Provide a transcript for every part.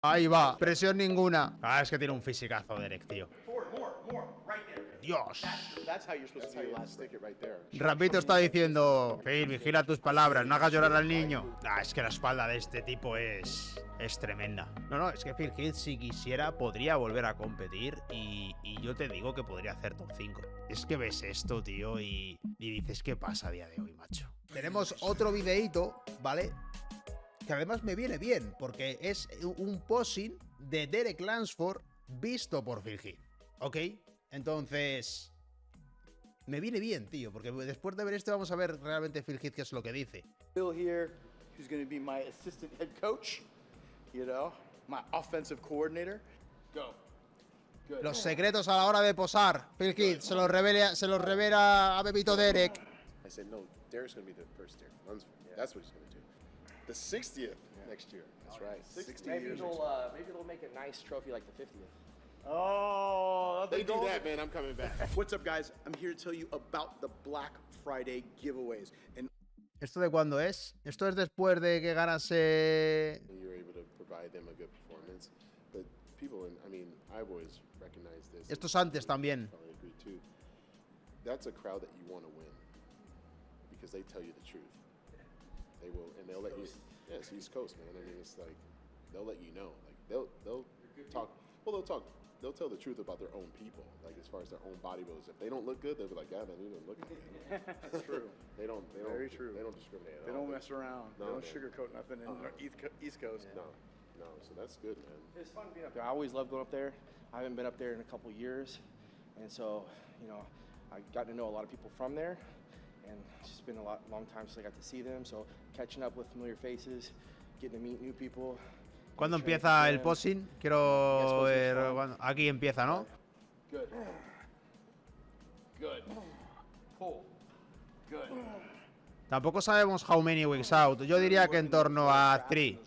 Ahí va, presión ninguna. Ah, es que tiene un fisicazo, Derek, tío. Dios. Rapito está diciendo: Phil, vigila tus palabras, no hagas llorar al niño. Ah, es que la espalda de este tipo es tremenda. No, es que Phil Heath, si quisiera, podría volver a competir y yo te digo que podría hacer top 5. Es que ves esto, tío, y dices: ¿qué pasa a día de hoy, macho? Tenemos otro videíto, ¿vale? Que además me viene bien, porque es un posing de Derek Lunsford visto por Phil Heath, ¿ok? Entonces, me viene bien, tío, porque después de ver esto vamos a ver realmente Phil Heath qué es lo que dice. Phil here, who's going to be my assistant head coach, you know, my offensive coordinator. Go. Good. Los secretos a la hora de posar, Phil Heath se los revela a Bebito Derek. I said, no, Derek's going to be the first Derek Lunsford. Yeah. That's what he's going to do. The 60th next year. That's right. 60 maybe years. Maybe it'll make a nice trophy like the 50th. Oh, they do that, man. I'm coming back. What's up, guys? I'm here to tell you about the Black Friday giveaways. And ¿Esto de cuándo es? Esto es después de que ganase. you're able to provide them a good performance. But people, I mean, I've always recognized this. Esto es antes también. I agree too. That's a crowd that you want to win because they tell you the truth. They will, and they'll let you. Yeah, it's East Coast, man. I mean, it's like they'll let you know. Like they'll talk. Well, they'll talk. They'll tell the truth about their own people. Like as far as their own bodybuilders, if they don't look good, they'll be like, "Yeah, man, you don't look good." That's true. They don't. Very true. They don't discriminate. They don't mess around. No, they don't man. sugarcoat nothing in East Coast. No. So that's good, man. It's fun being up there. I always love going up there. I haven't been up there in a couple years, and so I got to know a lot of people from there, and it's just been a long time since I got to see them. So catching up with familiar faces, getting to meet new people. ¿Cuándo empieza el posing? Quiero ver. Aquí empieza, ¿no? Good. Good. Pull. Good. Tampoco sabemos how many weeks out. Yo diría que en torno a 3.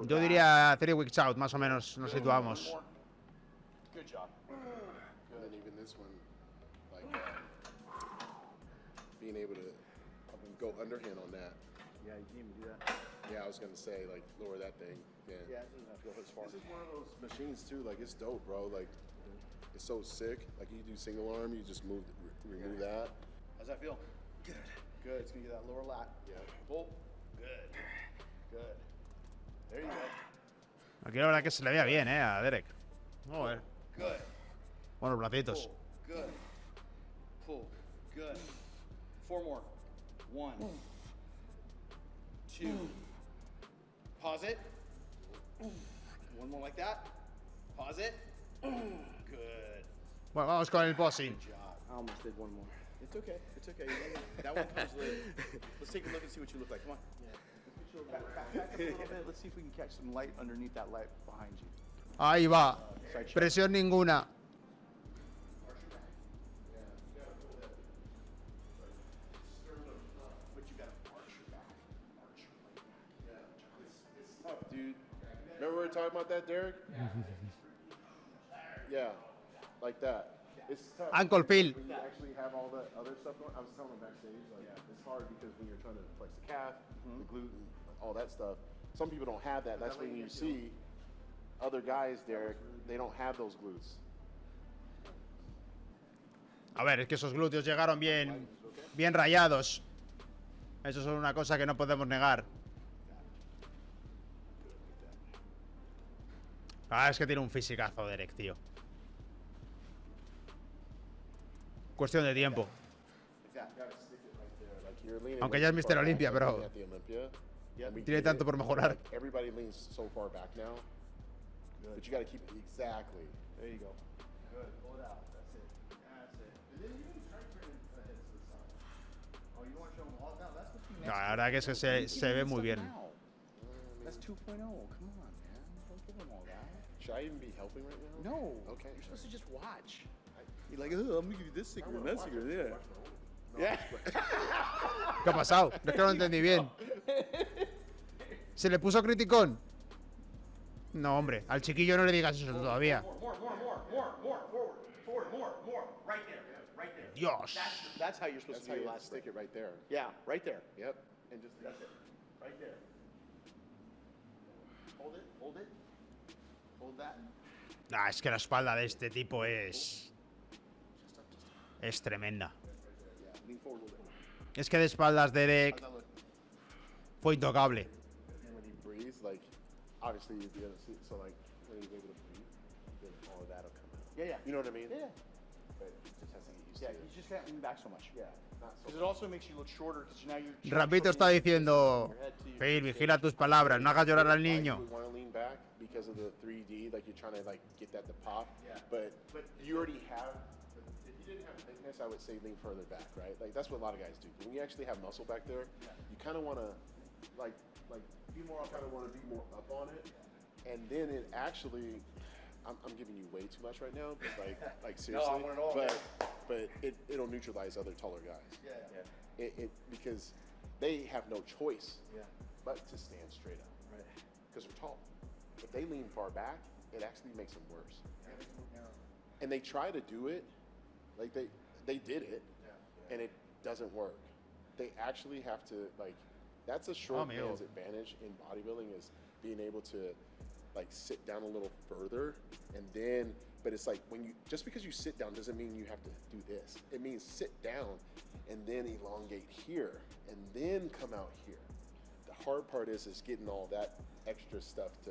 Yo diría 3 weeks out, más o menos nos situamos. Good job. And then even this one, like being able to go underhand on that. Yeah, you can even do that. Yeah, I was gonna say like lower that thing. Yeah, it doesn't have to go as far. This is one of those machines too. Like it's dope, bro. Like it's so sick. Like you do single arm, you just remove that. How's that feel? Good. Good. It's gonna get that lower lat. Yeah. Pull. Good. Good. There you go. Aquí la verdad que se le veía bien, a Derek. Vamos a ver. Good. Buenos bracitos. Pull. Good. Pull. Good. 4 more. 1. 2. Pause it. 1 more like that. Pause it. Good. Bueno, vamos con el posing. Good job. I almost did 1 more. It's okay. It's okay. That one comes later. Let's take a look and see what you look like. Come on. Yeah. Back up a little bit. Let's see if we can catch some light underneath that light behind you. Ahí va. Presión ninguna. It's tough, dude. Remember we were talking about that, Derek? Yeah, like that. It's tough. Uncle Phil. When you actually have all that other stuff going, I was telling him backstage, like, it's hard because when you're trying to flex the calf, the glute, and all that stuff, some people don't have that. That's when you see other guys, Derek, they don't have those glutes. A ver, es que esos glúteos llegaron bien rayados. Eso es una cosa que no podemos negar. Ah, es que tiene un fisicazo, Derek, tío. Cuestión de tiempo. Aunque ya es Mr. Olympia, pero tiene tanto por mejorar. Everybody leans so far back now, but you got to keep it exactly. There you go. Good. Pull it out. That's it. That's it. And then you can try to turn the head to the side. Oh, you want to show them all? No, that's what you No, la verdad que se ve muy bien. That's 2.0. Come on, man. Don't give them all that. Should I even be helping right now? No. Okay. You're supposed to just watch. You're like, oh, I'm gonna give you this secret and that secret. Yeah. Yeah. ¿Qué ha pasado? Es que no lo entendí bien. ¿Se le puso criticón? No, hombre, al chiquillo no le digas eso todavía. Dios. That's how you're supposed to do your last stick it right there. Yeah, right there. Yep. And just That's it. Right there. Hold it, hold it. Hold that. Ah, es que la espalda de este tipo es tremenda. Yeah, lean forward a little bit. Es que de espaldas Derek How's that look? fue intocable. And when he breathes, like, obviously you'd be able to see, so like, when he's able to breathe, then all of that'll come out. Yeah, yeah. You know what I mean? Yeah, But he just has to get used yeah. to it. You just can't lean back so much. Yeah, not so Because it also makes you look shorter. Because now you're. Rapito está diciendo, Phil, vigila tus palabras, no hagas llorar al Why niño. you would want to lean back because of the 3D, like you're trying to like get that to pop. Yeah. But you already have. If you didn't have thickness, I would say lean further back, right? Like that's what a lot of guys do. When you actually have muscle back there, you kind of want to, like be more. Kind of want to be more up on it, and then it actually. I'm giving you way too much right now, but like seriously. I want it all, but it'll neutralize other taller guys. Yeah. It because they have no choice Yeah. but to stand straight up Right. because they're tall. If they lean far back, it actually makes them worse. And they try to do it, like they did it, and it doesn't work. They actually have to that's a short man's advantage in bodybuilding is being able to sit down a little further, and then but it's like when you just because you sit down doesn't mean you have to do this. It means sit down and then elongate here and then come out here. The hard part is getting all that extra stuff to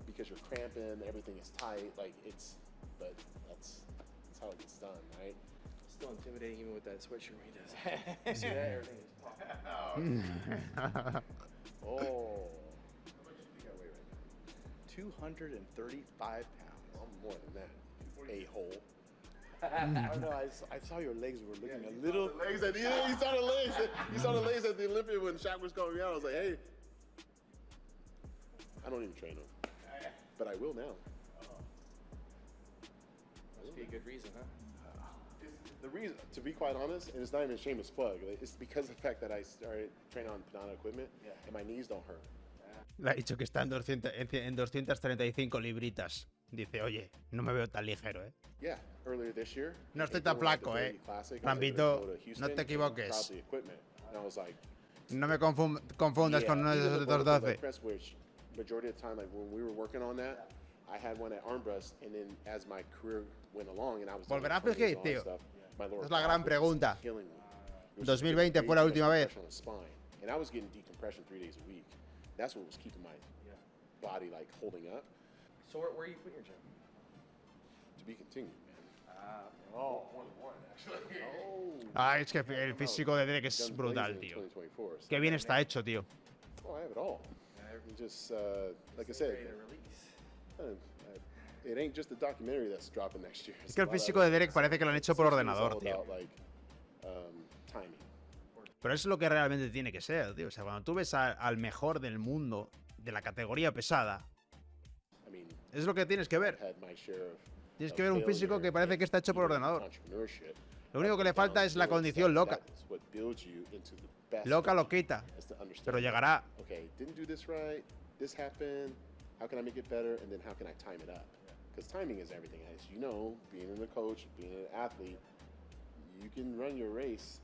because you're cramping, everything is tight, but that's how it gets done, right? Still intimidating even with that sweatshirt when he does it. You see that? Everything is popping. Oh. How much do you think I weigh right now? 235 pounds. I'm more than that. A-hole. I don't know. I saw your legs were looking a little. You saw the legs. You saw the legs at the Olympia when Shaq was calling me out. I was like, hey. I don't even train them. But I will now. Must be a good reason, huh? The reason, to be quite honest, and it's not even a shameless plug, it's because of the fact that I started training on Panana equipment and my knees don't hurt. Le ha dicho que está en 235 libritas. Dice, oye, no me veo tan ligero, ¿eh? Yeah, earlier this year. No estoy tan flaco, ¿eh? Rampito, no te equivoques. No me confundas con uno de esos 212. Majority of the time, when we were working on that, I had one at arm breast, and then as my career went along, and I was ¿Volverá a Phil Heath, tío? Es Es la gran pregunta. 2020 fue la última vez. And I was getting decompression 3 days a week. That's what was keeping my body holding up. So where are you putting your gym? To be continued, man. More than one, actually. Ah, es que el físico de Derek es brutal, tío. Qué bien está hecho, tío. Oh, I have it all. Just like I said, it ain't just the documentary that's dropping next year. Es que el físico de Derek parece que lo han hecho por ordenador, tío. Timing. Pero eso es lo que realmente tiene que ser, tío. O sea, cuando tú ves al mejor del mundo, de la categoría pesada, es lo que tienes que ver. Tienes que ver un físico que parece que está hecho por ordenador. Lo único que le falta es la condición loca. Loca lo quita. Pero llegará. Okay, didn't do this right. This happened. How can I make it better? And then how can I time it up? Because timing is everything. As you know, being a coach, being an athlete, you can run your race.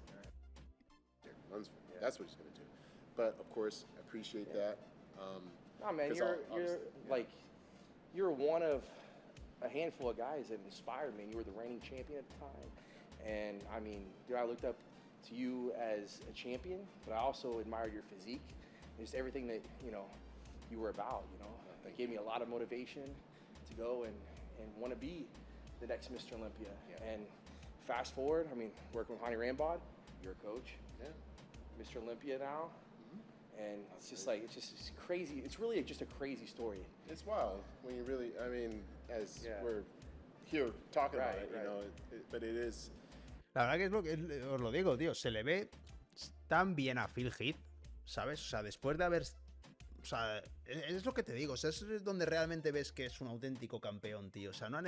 Lunsford. That's what he's going to do. But of course, I appreciate that. No, man, you're one of a handful of guys that inspired me. You were the reigning champion at the time, and I mean, dude, I looked up to you as a champion, but I also admired your physique, and just everything that you were about. It gave me a lot of motivation to go and want to be the next Mr. Olympia. Yeah. And fast forward, I mean, working with Hani Rambod, you're a coach. Yeah. Mr. Olympia now. And it's just it's crazy. It's really just a crazy story. It's wild when you really, as we're here talking about it, but it is. La verdad que es lo que os lo digo, tío. Se le ve tan bien a Phil Heath, ¿sabes? O sea, después de haber. O sea, es lo que te digo. O sea, es donde realmente ves que es un auténtico campeón, tío. O sea, no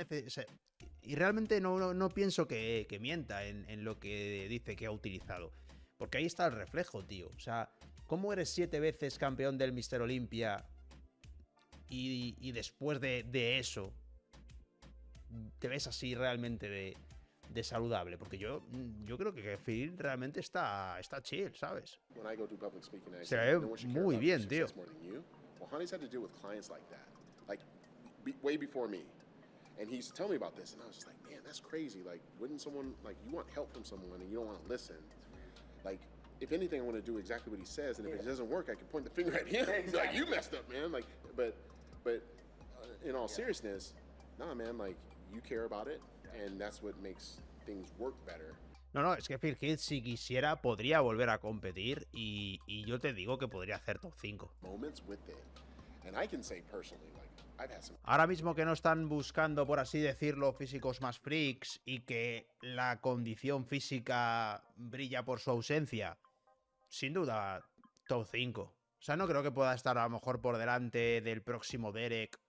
y realmente no pienso que mienta en lo que dice que ha utilizado. Porque ahí está el reflejo, tío. O sea, ¿cómo eres 7 veces campeón del Mr. Olympia y después de eso te ves así realmente de saludable? Porque yo creo que Phil realmente está chill, ¿sabes? Se ve muy bien, tío. Well, Honey's had to deal with clients like that, like way before me. And he used to tell me about this, and I was just like, man, that's crazy. Like, wouldn't someone, like, you want help from someone and you don't want to listen. Like, if anything, I want to do exactly what he says, and if it doesn't work, I can point the finger at him. Like, you messed up, man. Like, but in all seriousness, nah, man, like, you care about it, and that's what makes things work better. No, no, es que Phil Heath, si quisiera, podría volver a competir y yo te digo que podría hacer top 5. Moments with it. And I can say personally, like, I've had some... Ahora mismo que no están buscando, por así decirlo, físicos más freaks y que la condición física brilla por su ausencia, sin duda, top 5. O sea, no creo que pueda estar a lo mejor por delante del próximo Derek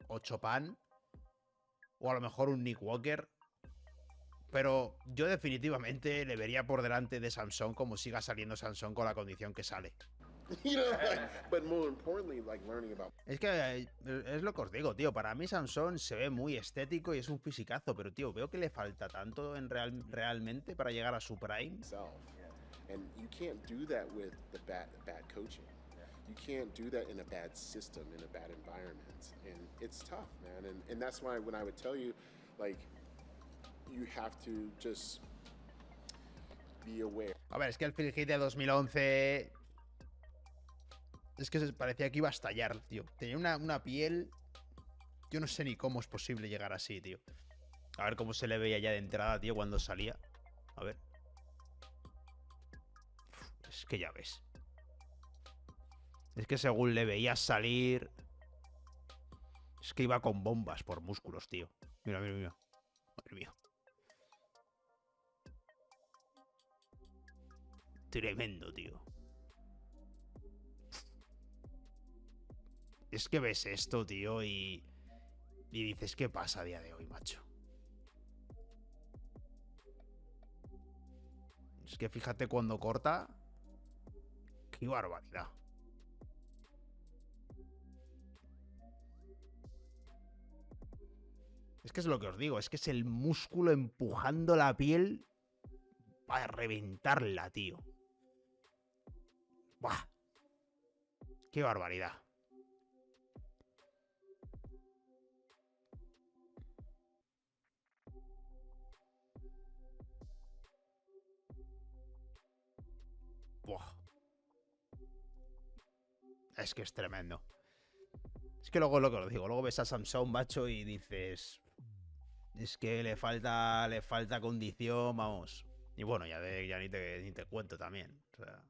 o Chopin, o a lo mejor un Nick Walker. Pero yo definitivamente le vería por delante de Samson como siga saliendo Samson con la condición que sale. You know, like, but more importantly, like learning about... Es que es lo que os digo, tío. Para mí Samson se ve muy estético y es un fisicazo, pero, tío, veo que le falta tanto realmente para llegar a su prime. And you can't do that with the bad coaching. You can't do that in a bad system, in a bad environment. And it's tough, man. And that's why when I would tell you, like, you have to just be aware. A ver, es que el Phil Heath de 2011... Es que parecía que iba a estallar, tío. Tenía una piel... Yo no sé ni cómo es posible llegar así, tío. A ver cómo se le veía ya de entrada, tío, cuando salía. A ver. Es que ya ves. Es que según le veías salir... Es que iba con bombas por músculos, tío. Mira, mira, mira. Madre mía. Tremendo, tío. Es que ves esto, tío, y dices, ¿qué pasa a día de hoy, macho? Es que fíjate cuando corta. ¡Qué barbaridad! Es que es lo que os digo, es que es el músculo empujando la piel para reventarla, tío. ¡Buah! ¡Qué barbaridad! Buah. Es que es tremendo. Es que luego lo que os digo, luego ves a Samson, macho, y dices... Es que le falta condición, vamos. Y bueno, ya ni te cuento también. O sea...